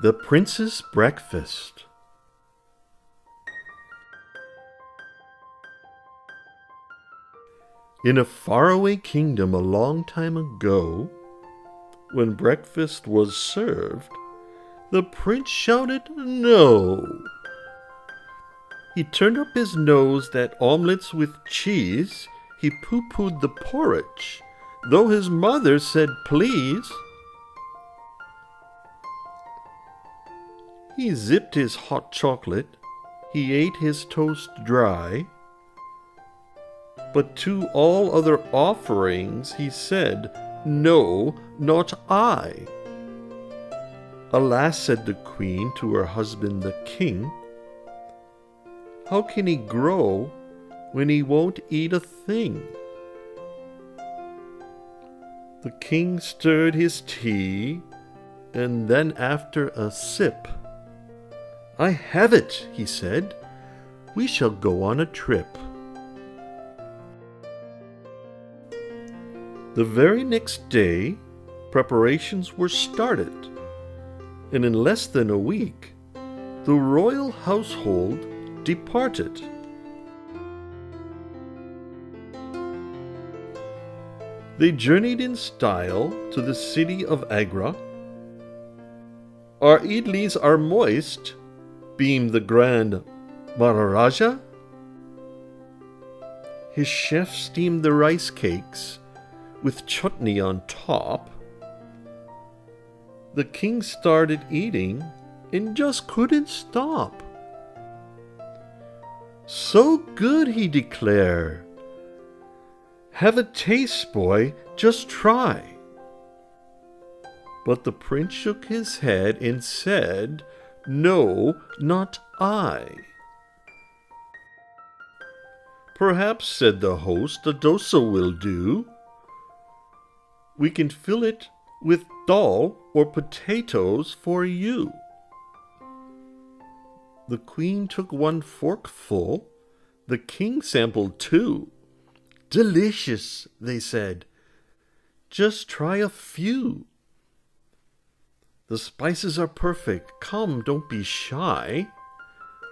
The Prince's Breakfast. In a faraway kingdom a long time ago, when breakfast was served, the prince shouted, "No!" He turned up his nose at omelets with cheese. He pooh-poohed the porridge, though his mother said, "Please." He zipped his hot chocolate. He ate his toast dry. But to all other offerings he said, "No, not I." "Alas," said the queen to her husband the king, "how can he grow when he won't eat a thing?" The king stirred his tea, and then after a sip, "I have it," he said. "We shall go on a trip." The very next day, preparations were started, and in less than a week, the royal household departed. They journeyed in style to the city of Agra. "Our idlis are moist," beamed the grand Maharaja. His chef steamed the rice cakes with chutney on top. The king started eating and just couldn't stop. "So good," he declared. "Have a taste, boy, just try." But the prince shook his head and said, "No, not I." "Perhaps," said the host, "a dosa will do. We can fill it with dal or potatoes for you." The queen took one forkful. The king sampled two. "Delicious," they said. "Just try a few." "The spices are perfect. Come, don't be shy."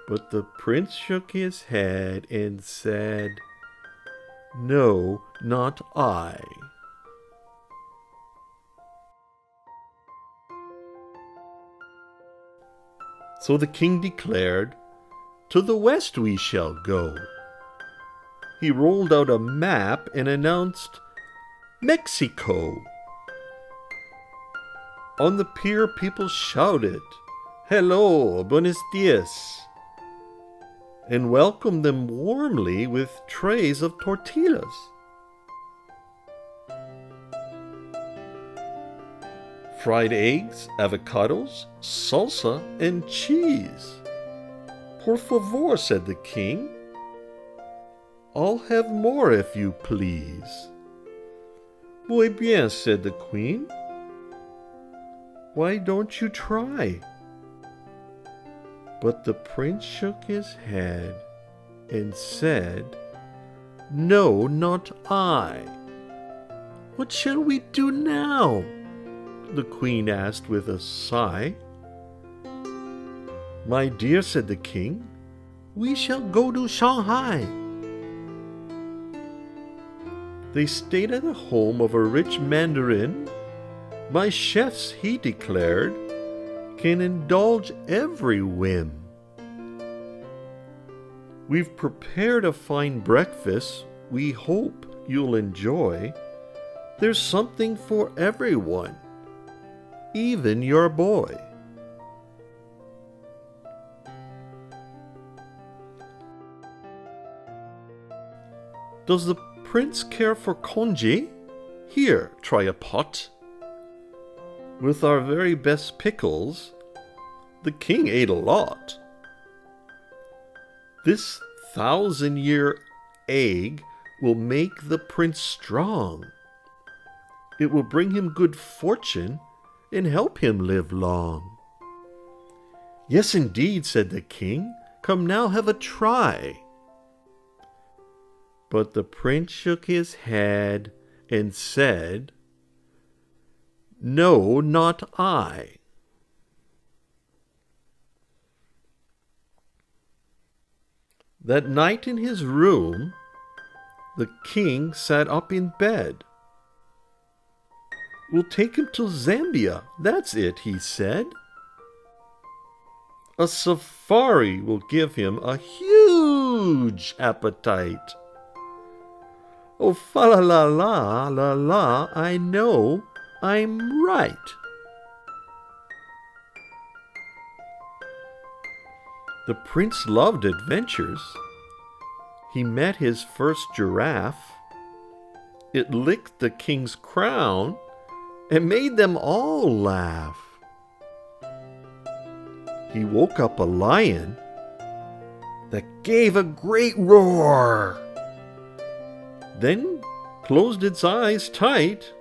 But the prince shook his head and said, "No, not I." So the king declared, "To the west we shall go." He rolled out a map and announced, "Mexico." On the pier, people shouted, "Hello, buenos dias," and welcomed them warmly with trays of tortillas. Fried eggs, avocados, salsa, and cheese. "Por favor," said the king. "I'll have more if you please." "Muy bien," said the queen. "Why don't you try?" But the prince shook his head and said, "No, not I." "What shall we do now?" the queen asked with a sigh. "My dear," said the king, "we shall go to Shanghai." They stayed at the home of a rich mandarin. "My chefs," he declared, "can indulge every whim. We've prepared a fine breakfast we hope you'll enjoy. There's something for everyone, even your boy." "Does the prince care for congee? Here, try a pot." With our very best pickles, the king ate a lot. "This 1,000-year egg will make the prince strong. It will bring him good fortune and help him live long." "Yes, indeed," said the king. "Come now, have a try." But the prince shook his head and said, "No, not I." That night in his room, the king sat up in bed. "We'll take him to Zambia, that's it," he said. "A safari will give him a huge appetite. Oh, fa la la la la la, I know I'm right." The prince loved adventures. He met his first giraffe. It licked the king's crown and made them all laugh. He woke up a lion that gave a great roar, then closed its eyes tight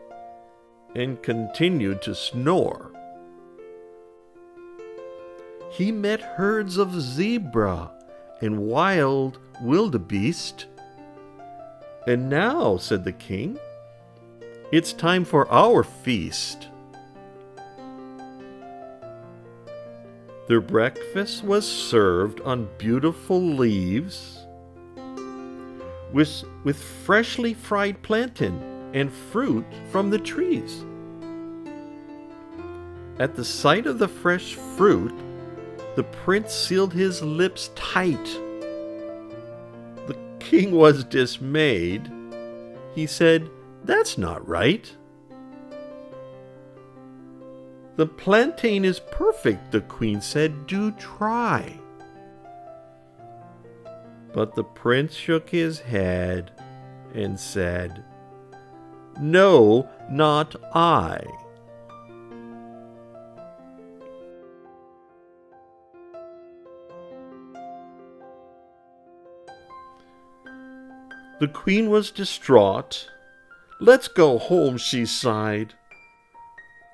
and continued to snore. He met herds of zebra and wild wildebeest. "And now," said the king, "it's time for our feast." Their breakfast was served on beautiful leaves with freshly fried plantain and fruit from the trees. At the sight of the fresh fruit, the prince sealed his lips tight. The king was dismayed. He said, "That's not right." "The plantain is perfect," the queen said. "Do try." But the prince shook his head and said, "No, not I." The queen was distraught. "Let's go home," she sighed.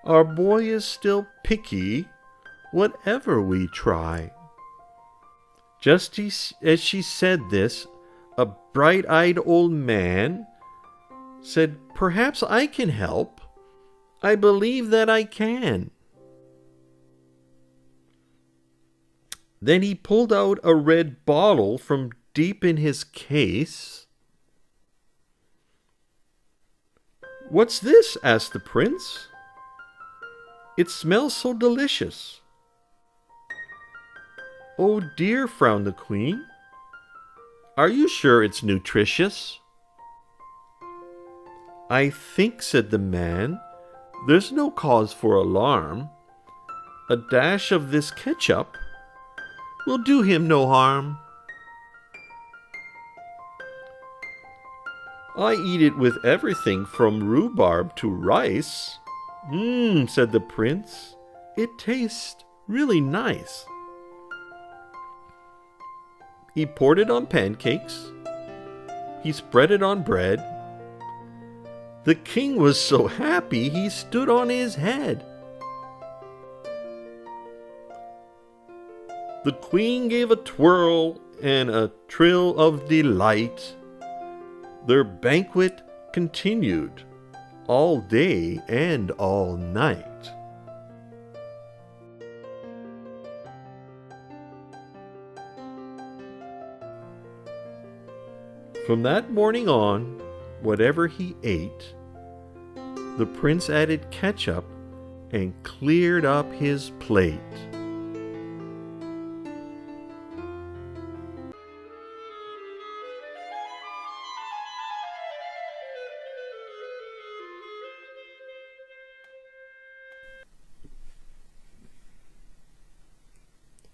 "Our boy is still picky, whatever we try." Just as she said this, a bright-eyed old man said, "Perhaps I can help. I believe that I can." Then he pulled out a red bottle from deep in his case. "What's this?" asked the prince. "It smells so delicious." "Oh dear," frowned the queen. "Are you sure it's nutritious?" "I think," said the man, "there's no cause for alarm. A dash of this ketchup will do him no harm." "I eat it with everything from rhubarb to rice." Said the prince. "It tastes really nice." He poured it on pancakes. He spread it on bread. The king was so happy he stood on his head. The queen gave a twirl and a trill of delight. Their banquet continued all day and all night. From that morning on, whatever he ate, the prince added ketchup and cleared up his plate.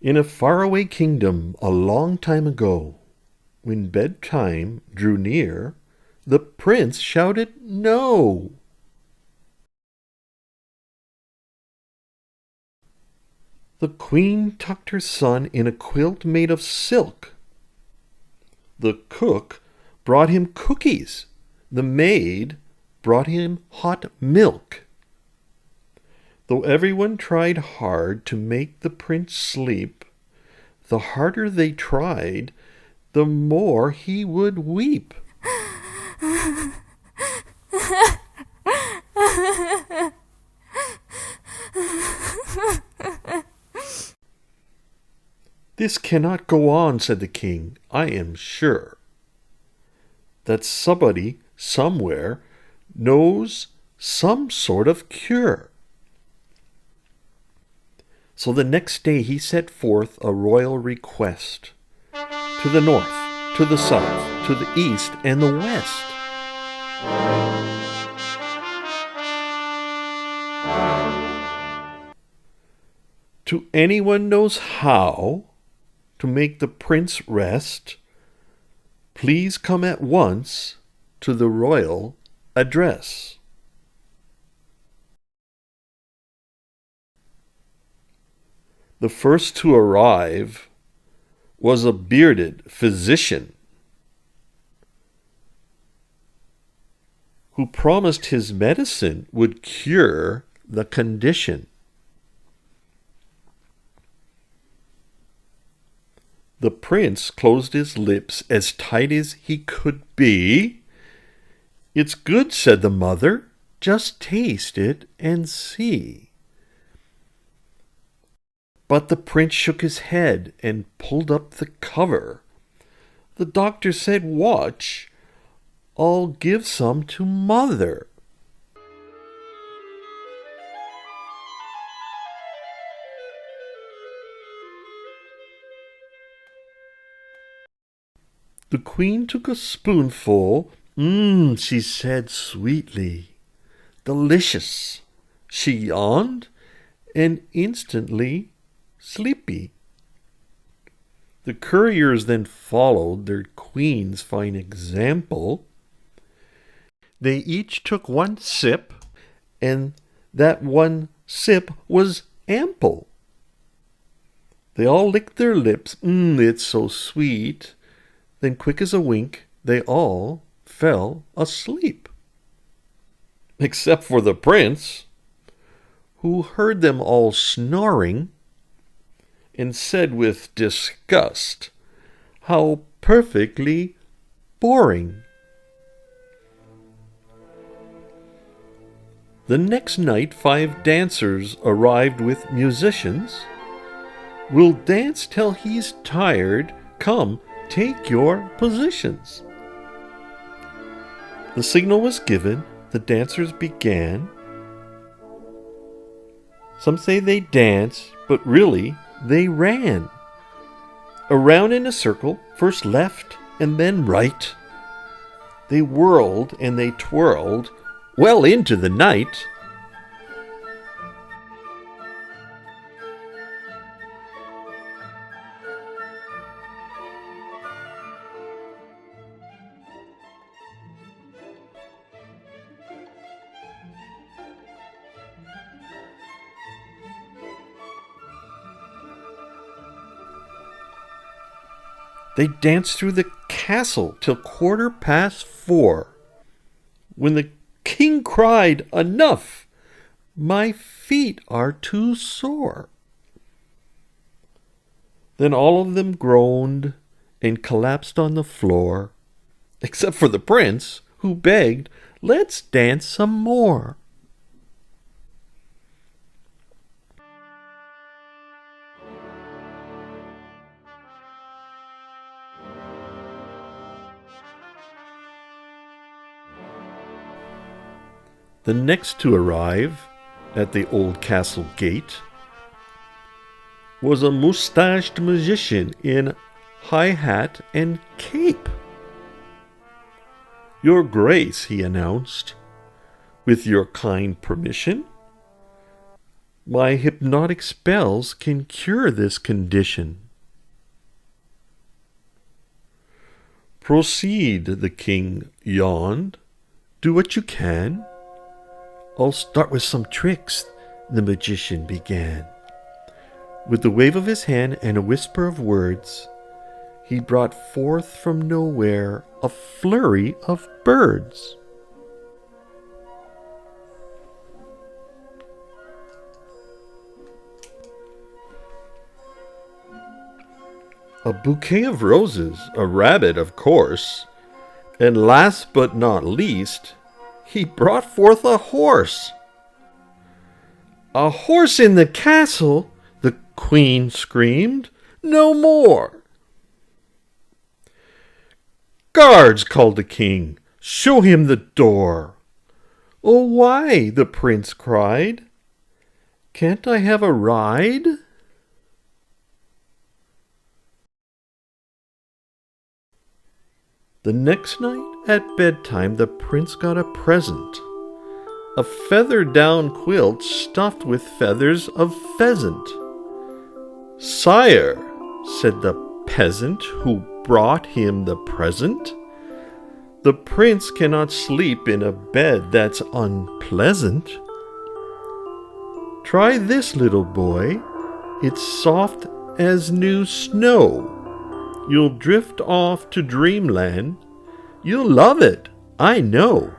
In a faraway kingdom a long time ago, when bedtime drew near, the prince shouted, "No!" The queen tucked her son in a quilt made of silk. The cook brought him cookies. The maid brought him hot milk. Though everyone tried hard to make the prince sleep, the harder they tried, the more he would weep. "This cannot go on," said the king. "I am sure that somebody somewhere knows some sort of cure." So the next day he set forth a royal request to the north, to the south, to the east, and the west. To anyone knows how to make the prince rest, please come at once to the royal address. The first to arrive was a bearded physician who promised his medicine would cure the condition. The prince closed his lips as tight as he could be. "It's good," said the mother. "Just taste it and see." But the prince shook his head and pulled up the cover. The doctor said, "Watch, I'll give some to mother." The queen took a spoonful. She said sweetly. "Delicious." She yawned and instantly sleepy. The couriers then followed their queen's fine example. They each took one sip, and that one sip was ample. They all licked their lips. It's so sweet. Then quick as a wink, they all fell asleep. Except for the prince, who heard them all snoring and said with disgust, "How perfectly boring." The next night 5 dancers arrived with musicians. "We'll dance till he's tired. Come, take your positions." The signal was given. The dancers began. Some say they danced, but really they ran. Around in a circle, first left and then right. They whirled and they twirled well into the night. They danced through the castle till 4:15, when the king cried, "Enough! My feet are too sore." Then all of them groaned and collapsed on the floor, except for the prince, who begged, "Let's dance some more." The next to arrive at the old castle gate was a mustached magician in high hat and cape. "Your Grace," he announced, "with your kind permission, my hypnotic spells can cure this condition." "Proceed," the king yawned. "Do what you can." "I'll start with some tricks," the magician began. With the wave of his hand and a whisper of words, he brought forth from nowhere a flurry of birds. A bouquet of roses, a rabbit, of course, and last but not least, he brought forth a horse. "A horse in the castle!" the queen screamed. no more. Guards, called the king, show him the door. Oh, why? The prince cried. Can't I have a ride? The next night at bedtime, the prince got a present. A feather-down quilt stuffed with feathers of pheasant. Sire, said the peasant who brought him the present, the prince cannot sleep in a bed that's unpleasant. Try this, little boy. It's soft as new snow. You'll drift off to dreamland. You'll love it, I know.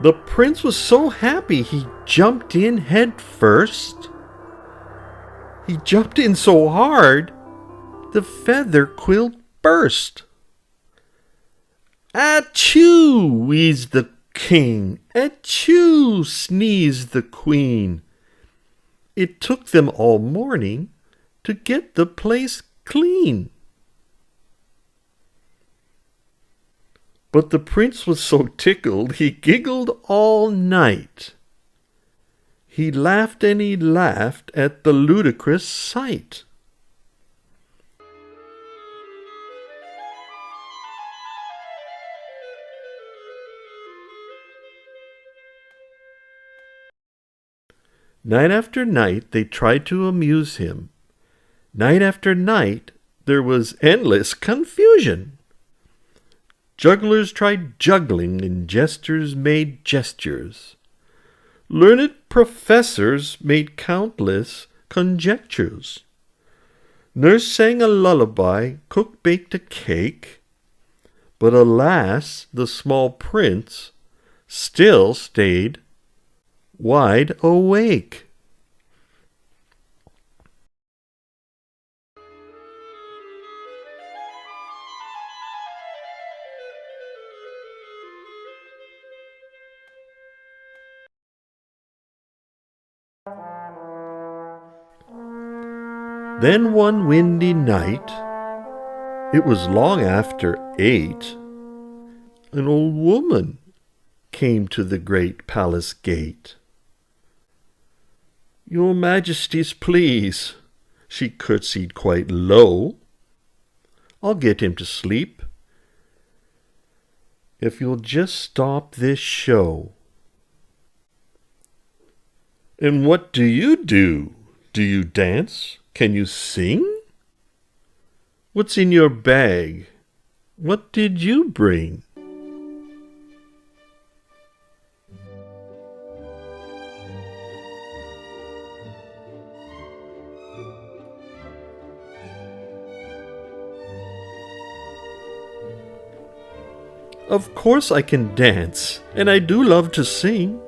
The prince was so happy he jumped in head first. He jumped in so hard, the feather quilt burst. Achoo! Wheezed the king. Achoo! Sneezed the queen. It took them all morning to get the place clean. But the prince was so tickled he giggled all night. He laughed and he laughed at the ludicrous sight. Night after night they tried to amuse him. Night after night there was endless confusion. Jugglers tried juggling and jesters made gestures. Learned professors made countless conjectures. Nurse sang a lullaby, cook baked a cake. But alas, the small prince still stayed wide awake. Then one windy night, it was long after 8, an old woman came to the great palace gate. Your Majesties, please, she curtsied quite low. I'll get him to sleep if you'll just stop this show. And what do you do? Do you dance? Can you sing? What's in your bag? What did you bring? Of course I can dance, and I do love to sing.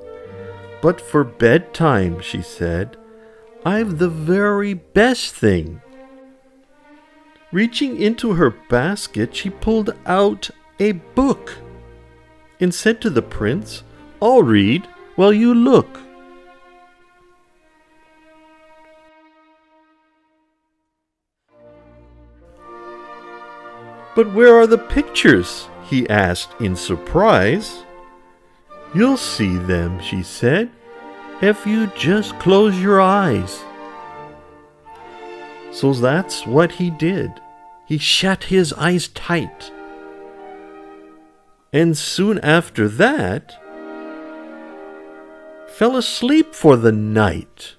But for bedtime, she said, I've the very best thing. Reaching into her basket, she pulled out a book and said to the prince, I'll read while you look. But where are the pictures? He asked in surprise. You'll see them, she said, if you just close your eyes. So that's what he did. He shut his eyes tight. And soon after that, fell asleep for the night.